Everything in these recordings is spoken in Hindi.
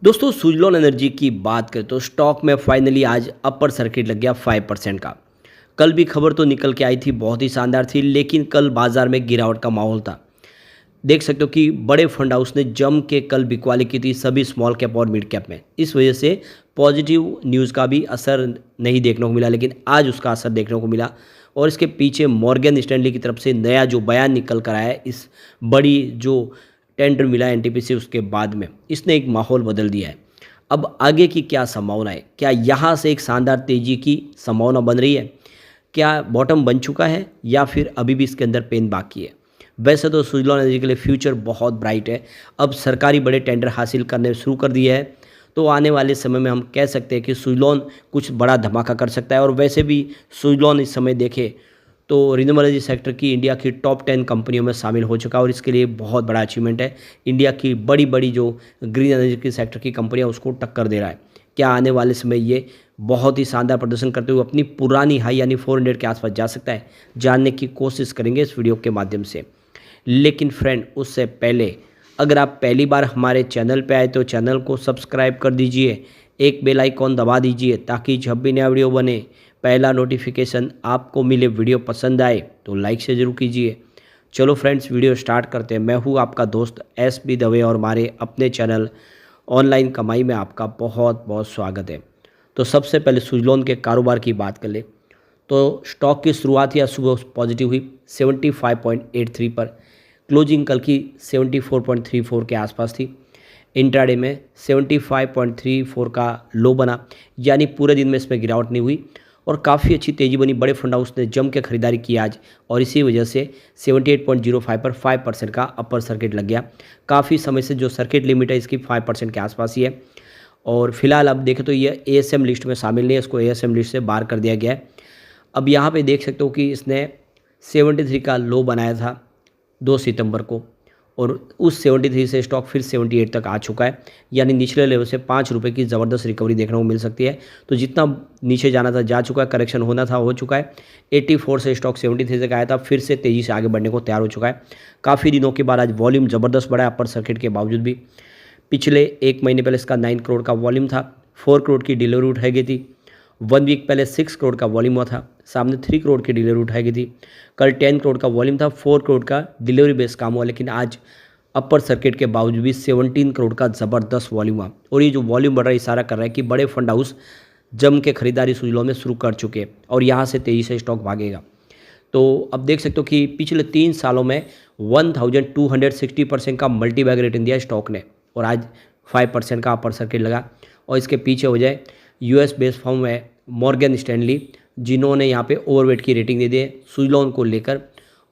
दोस्तों सुजलॉन एनर्जी की बात करें तो स्टॉक में फाइनली आज अपर सर्किट लग गया 5% का। कल भी खबर तो निकल के आई थी, बहुत ही शानदार थी, लेकिन कल बाजार में गिरावट का माहौल था। देख सकते हो कि बड़े फंड हाउस ने जम के कल बिकवाली की थी सभी स्मॉल कैप और मिड कैप में। इस वजह से पॉजिटिव न्यूज़ का भी असर नहीं देखने को मिला, लेकिन आज उसका असर देखने को मिला। और इसके पीछे मॉर्गन स्टैनली की तरफ से नया जो बयान निकल कर आया है, इस बड़ी जो टेंडर मिला एनटीपीसी उसके बाद में, इसने एक माहौल बदल दिया है। अब आगे की क्या संभावना है? क्या यहाँ से एक शानदार तेज़ी की संभावना बन रही है? क्या बॉटम बन चुका है या फिर अभी भी इसके अंदर पेन बाकी है? वैसे तो सुजलॉन एनर्जी के लिए फ्यूचर बहुत ब्राइट है। अब सरकारी बड़े टेंडर हासिल करने शुरू कर दिए हैं, तो आने वाले समय में हम कह सकते हैं कि सुजलॉन कुछ बड़ा धमाका कर सकता है। और वैसे भी सुजलॉन इस समय देखें तो रिन्यूएबल एनर्जी सेक्टर की इंडिया की टॉप 10 कंपनियों में शामिल हो चुका है, और इसके लिए बहुत बड़ा अचीवमेंट है। इंडिया की बड़ी बड़ी जो ग्रीन एनर्जी की सेक्टर की कंपनियां उसको टक्कर दे रहा है। क्या आने वाले समय ये बहुत ही शानदार प्रदर्शन करते हुए अपनी पुरानी हाई यानी 400 के आसपास जा सकता है? जानने की कोशिश करेंगे इस वीडियो के माध्यम से। लेकिन फ्रेंड, उससे पहले अगर आप पहली बार हमारे चैनल पे आए तो चैनल को सब्सक्राइब कर दीजिए, एक बेल आइकॉन दबा दीजिए, ताकि जब भी नया वीडियो बने पहला नोटिफिकेशन आपको मिले। वीडियो पसंद आए तो लाइक से ज़रूर कीजिए। चलो फ्रेंड्स, वीडियो स्टार्ट करते हैं। मैं हूँ आपका दोस्त एस बी दवे और हमारे अपने चैनल ऑनलाइन कमाई में आपका बहुत बहुत स्वागत है। तो सबसे पहले सुजलॉन के कारोबार की बात कर ले तो स्टॉक की शुरुआत या सुबह पॉजिटिव हुई 75.83 पर। क्लोजिंग कल की 74.34 के आसपास थी। इंट्राडे में 75.34 का लो बना, यानी पूरे दिन में इसमें गिरावट नहीं हुई और काफ़ी अच्छी तेज़ी बनी। बड़े फंड हाउस ने जम के खरीदारी की आज, और इसी वजह से 78.05 पर 5% का अपर सर्किट लग गया। काफ़ी समय से जो सर्किट लिमिट है इसकी 5% के आसपास ही है। और फिलहाल अब देखें तो ये एएसएम लिस्ट में शामिल नहीं है, इसको एएसएम लिस्ट से बाहर कर दिया गया है। अब यहाँ पे देख सकते हो कि इसने 73 का लो बनाया था 2 सितंबर को, और उस 73 से स्टॉक फिर 78 तक आ चुका है, यानी निचले लेवल से 5 रुपये की ज़बरदस्त रिकवरी देखने को मिल सकती है। तो जितना नीचे जाना था जा चुका है, करेक्शन होना था हो चुका है। 84 से स्टॉक 73 तक आया था, फिर से तेज़ी से आगे बढ़ने को तैयार हो चुका है। काफ़ी दिनों के बाद आज वॉल्यूम ज़बरदस्त बढ़ा है अपर सर्किट के बावजूद भी। पिछले एक महीने पहले इसका 9 करोड़ का वॉल्यूम था, 4 करोड़ की डिलीवरी उठाई गई थी। 1 वीक पहले 6 करोड़ का वॉल्यूम हुआ था, सामने 3 करोड़ की डिलीवरी उठाई गई थी। कल 10 करोड़ का वॉल्यूम था, 4 करोड़ का डिलीवरी बेस काम हुआ, लेकिन आज अपर सर्किट के बावजूद भी 17 करोड़ का ज़बरदस्त वॉल्यूम हुआ। और ये जो वॉल्यूम बढ़ रहा है इशारा कर रहा है कि बड़े फंड हाउस जम के खरीदारी सुजलॉन में शुरू कर चुके हैं, और यहाँ से तेज़ी से स्टॉक भागेगा। तो अब देख सकते हो कि पिछले 3 सालों में 1260% का मल्टी बैग रेटिंग दिया स्टॉक ने, और आज 5% का अपर सर्किट लगा। और इसके पीछे वजह यूएस बेस्ड फर्म है मॉर्गन स्टैनली, जिन्होंने यहाँ पे ओवरवेट की रेटिंग दे दी है सुजलॉन को लेकर।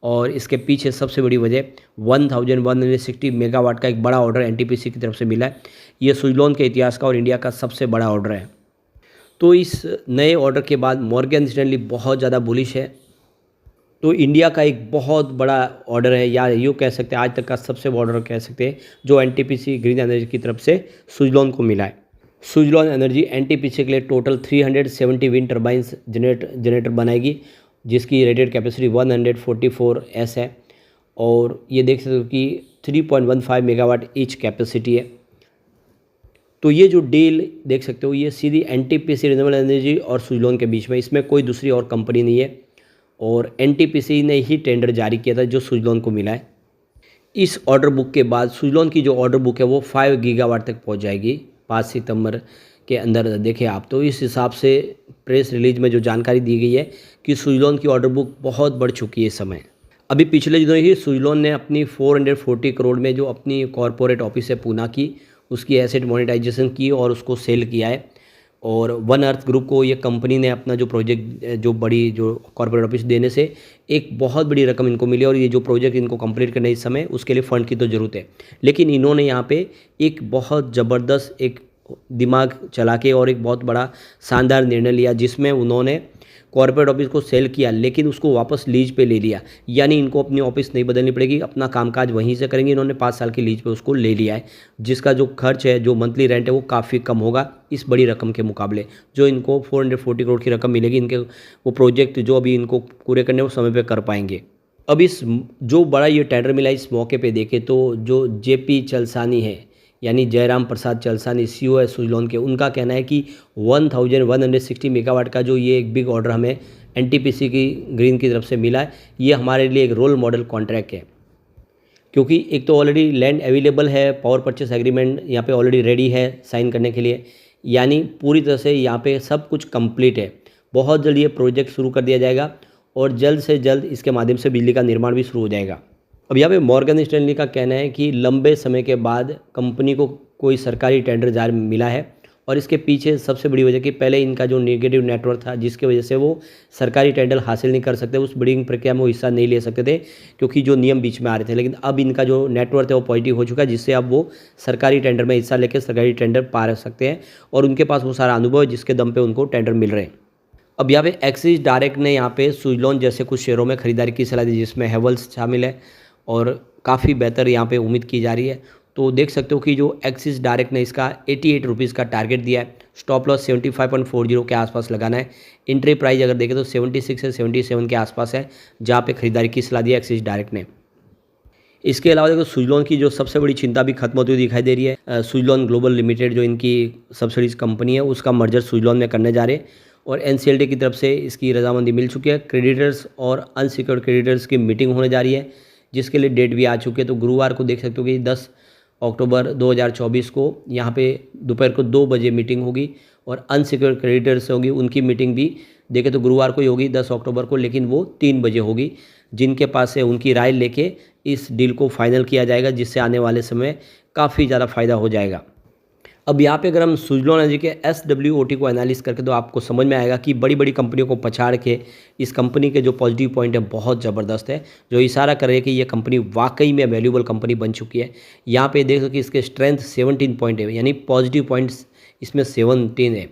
और इसके पीछे सबसे बड़ी वजह 1160 मेगावाट का एक बड़ा ऑर्डर एनटीपीसी की तरफ से मिला है। ये सुजलॉन के इतिहास का और इंडिया का सबसे बड़ा ऑर्डर है। तो इस नए ऑर्डर के बाद मॉर्गन स्टैनली बहुत ज़्यादा बुलिश है। तो इंडिया का एक बहुत बड़ा ऑर्डर है, या यूँ कह सकते हैं आज तक का सबसे बड़ा ऑर्डर कह सकते हैं, जो एनटीपीसी ग्रीन एनर्जी की तरफ से सुजलॉन को मिला है। सुजलॉन एनर्जी एनटीपीसी के लिए टोटल 370 विंड टर्बाइंस जनरेटर बनाएगी, जिसकी रेटेड कैपेसिटी 144 एस है। और ये देख सकते हो कि 3.15 मेगावाट ईच कैपेसिटी है। तो ये जो डील देख सकते हो ये सीधी एनटीपीसी रिन्यूएबल एनर्जी और सुजलॉन के बीच में, इसमें कोई दूसरी और कंपनी नहीं है, और एनटीपीसी ने ही टेंडर जारी किया था जो सुजलॉन को मिला है। इस ऑर्डर बुक के बाद सुजलॉन की जो ऑर्डर बुक है वो 5 गीगावाट तक पहुंच जाएगी 5 सितंबर के अंदर। देखें आप, तो इस हिसाब से प्रेस रिलीज में जो जानकारी दी गई है कि सुजलॉन की ऑर्डर बुक बहुत बढ़ चुकी है इस समय। अभी पिछले दिनों ही सुजलॉन ने अपनी 440 करोड़ में जो अपनी कॉरपोरेट ऑफिस है पूना की, उसकी एसेट मोनेटाइजेशन की और उसको सेल किया है। और वन अर्थ ग्रुप को ये कंपनी ने अपना जो प्रोजेक्ट जो बड़ी जो कॉर्पोरेट ऑफिस देने से एक बहुत बड़ी रकम इनको मिली, और ये जो प्रोजेक्ट इनको कंप्लीट करने इस समय उसके लिए फ़ंड की तो ज़रूरत है। लेकिन इन्होंने यहाँ पे एक बहुत ज़बरदस्त एक दिमाग चला के और एक बहुत बड़ा शानदार निर्णय लिया, जिसमें उन्होंने कॉर्पोरेट ऑफिस को सेल किया लेकिन उसको वापस लीज पे ले लिया। यानी इनको अपनी ऑफिस नहीं बदलनी पड़ेगी, अपना कामकाज वहीं से करेंगे। इन्होंने 5 साल की लीज पे उसको ले लिया है, जिसका जो खर्च है, जो मंथली रेंट है, वो काफ़ी कम होगा इस बड़ी रकम के मुकाबले। जो इनको 440 करोड़ की रकम मिलेगी, इनके वो प्रोजेक्ट जो अभी इनको पूरे करने वो समय पर कर पाएंगे। अब इस जो बड़ा ये टेंडर मिला इस मौके पर देखें तो जो जेपी चलसानी है, यानी जयराम प्रसाद चलसानी सीईओ है सुजलॉन के, उनका कहना है कि 1160 मेगावाट का जो ये एक बिग ऑर्डर हमें एनटीपीसी की ग्रीन की तरफ से मिला है, ये हमारे लिए एक रोल मॉडल कॉन्ट्रैक्ट है। क्योंकि एक तो ऑलरेडी लैंड अवेलेबल है, पावर परचेस एग्रीमेंट यहाँ पे ऑलरेडी रेडी है साइन करने के लिए, यानी पूरी तरह से यहाँ पे सब कुछ कंप्लीट है। बहुत जल्द ये प्रोजेक्ट शुरू कर दिया जाएगा और जल्द से जल्द इसके माध्यम से बिजली का निर्माण भी शुरू हो जाएगा। अब यहाँ पे मॉर्गन स्टैनली का कहना है कि लंबे समय के बाद कंपनी को कोई सरकारी टेंडर जारी मिला है और इसके पीछे सबसे बड़ी वजह कि पहले इनका जो नेगेटिव नेटवर्क था, जिसकी वजह से वो सरकारी टेंडर हासिल नहीं कर सकते, उस बिडिंग प्रक्रिया में वो हिस्सा नहीं ले सकते थे क्योंकि जो नियम बीच में आ रहे थे। लेकिन अब इनका जो नेटवर्क है वो पॉजिटिव हो चुका है, जिससे अब वो सरकारी टेंडर में हिस्सा लेकर सरकारी टेंडर पा सकते हैं और उनके पास वो सारा अनुभव है जिसके दम पर उनको टेंडर मिल रहे हैं। अब यहाँ पे एक्सिस डायरेक्ट ने यहाँ पे सुजलॉन जैसे कुछ शेयरों में खरीदारी की सलाह दी, जिसमें हेवल्स शामिल है और काफ़ी बेहतर यहाँ पे उम्मीद की जा रही है। तो देख सकते हो कि जो एक्सिस डायरेक्ट ने इसका 88 रुपीज़ का टारगेट दिया है, स्टॉप लॉस 75.40 के आसपास लगाना है। एंट्री प्राइस अगर देखें तो 76 से 77 के आसपास है, जहाँ पे खरीदारी की सलाह दी है एक्सिस डायरेक्ट ने। इसके अलावा देखो सुजलॉन की जो सबसे बड़ी चिंता भी खत्म होती हुई दिखाई दे रही है। सुजलॉन ग्लोबल लिमिटेड जो इनकी सब्सिडीज कंपनी है, उसका मर्जर सुजलॉन में करने जा रहे हैं और एनसीएलटी की तरफ से इसकी रजामंदी मिल चुकी है। क्रेडिटर्स और अनसिक्योर्ड क्रेडिटर्स की मीटिंग होने जा रही है, जिसके लिए डेट भी आ चुकी है। तो गुरुवार को देख सकते हो कि 10 अक्टूबर 2024 को यहाँ पे दोपहर को 2 बजे मीटिंग होगी और अनसिक्योर्ड क्रेडिटर्स होगी, उनकी मीटिंग भी देखें तो गुरुवार को ही होगी 10 अक्टूबर को, लेकिन वो 3 बजे होगी। जिनके पास है उनकी राय लेके इस डील को फाइनल किया जाएगा, जिससे आने वाले समय काफ़ी ज़्यादा फायदा हो जाएगा। अब यहाँ पे अगर हम सुजलॉन एनर्जी के SWOT को एनालिस करके तो आपको समझ में आएगा कि बड़ी बड़ी कंपनियों को पछाड़ के इस कंपनी के जो पॉजिटिव पॉइंट है बहुत ज़बरदस्त है, जो इशारा कर रहे हैं कि ये कंपनी वाकई में वैल्यूएबल कंपनी बन चुकी है। यहाँ पे देख सको कि इसके स्ट्रेंथ 17 पॉइंट है, यानी पॉजिटिव पॉइंट्स इसमें 17 है।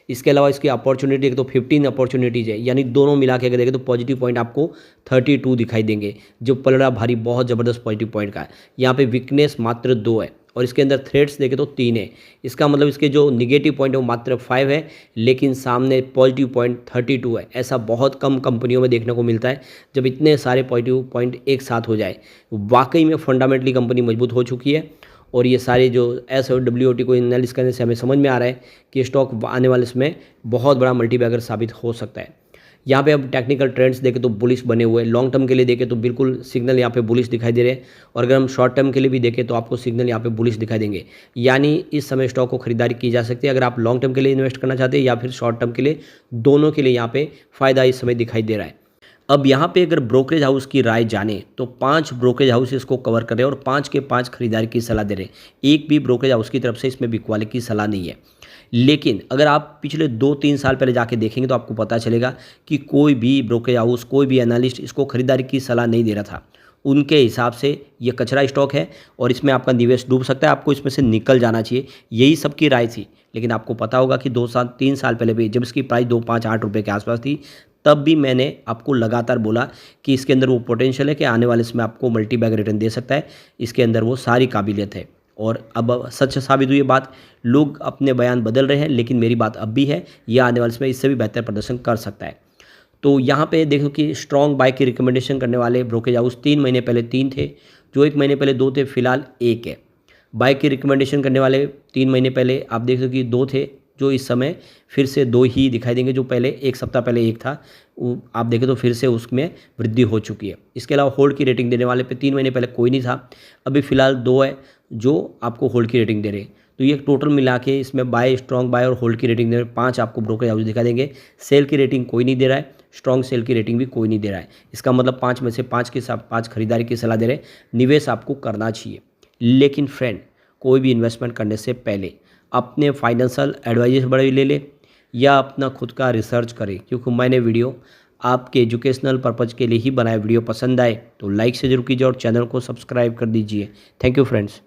इसके अलावा इसकी अपॉर्चुनिटी तो 15 अपॉर्चुनिटीज़ है, यानी दोनों मिला के अगर देखें तो पॉजिटिव पॉइंट आपको 32 दिखाई देंगे, जो पलड़ा भारी बहुत ज़बरदस्त पॉजिटिव पॉइंट का है। यहाँ पे वीकनेस मात्र 2 है और इसके अंदर थ्रेड्स देखें तो 3 है। इसका मतलब इसके जो निगेटिव पॉइंट है वो मात्र 5 है, लेकिन सामने पॉजिटिव पॉइंट 32 है। ऐसा बहुत कम कंपनियों में देखने को मिलता है जब इतने सारे पॉजिटिव पॉइंट एक साथ हो जाए। वाकई में फंडामेंटली कंपनी मजबूत हो चुकी है और ये सारे जो SWOT को एनालिस करने से हमें समझ में आ रहा है कि स्टॉक आने वाले समय बहुत बड़ा मल्टीबैगर साबित हो सकता है। यहाँ पे अब टेक्निकल ट्रेंड्स देखें तो बुलिश बने हुए हैं, लॉन्ग टर्म के लिए देखें तो बिल्कुल सिग्नल यहाँ पे बुलिश दिखाई दे रहे हैं और अगर हम शॉर्ट टर्म के लिए भी देखें तो आपको सिग्नल यहाँ पे बुलिश दिखाई देंगे। यानी इस समय स्टॉक को खरीदारी की जा सकती है अगर आप लॉन्ग टर्म के लिए इन्वेस्ट करना चाहते हैं या फिर शॉर्ट टर्म के लिए, दोनों के लिए यहाँ पे फ़ायदा इस समय दिखाई दे रहा है। अब यहाँ पे अगर ब्रोकरेज हाउस की राय जाने तो 5 ब्रोकरेज हाउस इसको कवर कर रहे हैं और 5 के 5 खरीदारी की सलाह दे रहे हैं। एक भी ब्रोकरेज हाउस की तरफ से इसमें बिकवाली की सलाह नहीं है। लेकिन अगर आप पिछले 2-3 साल पहले जाके देखेंगे तो आपको पता चलेगा कि कोई भी ब्रोकरेज हाउस, कोई भी एनालिस्ट इसको खरीदारी की सलाह नहीं दे रहा था। उनके हिसाब से ये कचरा स्टॉक है और इसमें आपका निवेश डूब सकता है, आपको इसमें से निकल जाना चाहिए, यही सबकी राय थी। लेकिन आपको पता होगा कि 2-3 साल पहले भी जब इसकी प्राइस 2, 5, 8 रुपये के आसपास थी, तब भी मैंने आपको लगातार बोला कि इसके अंदर वो पोटेंशियल है कि आने वाले समय आपको मल्टी बैग रिटर्न दे सकता है, इसके अंदर वो सारी काबिलियत है। और अब सच साबित हुई ये बात। लोग अपने बयान बदल रहे हैं, लेकिन मेरी बात अब भी है, यह आने वाले समय इससे भी बेहतर प्रदर्शन कर सकता है। तो यहाँ पे देखो कि स्ट्रॉन्ग बाय की रिकमेंडेशन करने वाले ब्रोकरेज हाउस 3 महीने पहले 3 थे, जो 1 महीने पहले 2 थे, फिलहाल 1 है। बाय की रिकमेंडेशन करने वाले 3 महीने पहले आप देख सकते कि 2 थे, जो इस समय फिर से 2 ही दिखाई देंगे। जो पहले 1 सप्ताह पहले 1 था, आप देखें तो फिर से उसमें वृद्धि हो चुकी है। इसके अलावा होल्ड की रेटिंग देने वाले पे 3 महीने पहले कोई नहीं था, अभी फिलहाल 2 है जो आपको होल्ड की रेटिंग दे रहे हैं। तो ये टोटल मिला के इसमें बाय, स्ट्रॉन्ग बाय और होल्ड की रेटिंग दे रहे हैं, 5 आपको ब्रोकरेज हाउस दिखा देंगे। सेल की रेटिंग कोई नहीं दे रहा है, स्ट्रॉन्ग सेल की रेटिंग भी कोई नहीं दे रहा है। इसका मतलब 5 में से 5 के साथ 5 खरीदारी की सलाह दे रहे हैं। निवेश आपको करना चाहिए, लेकिन फ्रेंड कोई भी इन्वेस्टमेंट करने से पहले अपने फाइनेंशियल एडवाइजर बड़े ले ले या अपना खुद का रिसर्च करें, क्योंकि मैंने वीडियो आपके एजुकेशनल पर्पज़ के लिए ही बनाया। वीडियो पसंद आए तो लाइक से जरूर कीजिए और चैनल को सब्सक्राइब कर दीजिए। Thank you friends.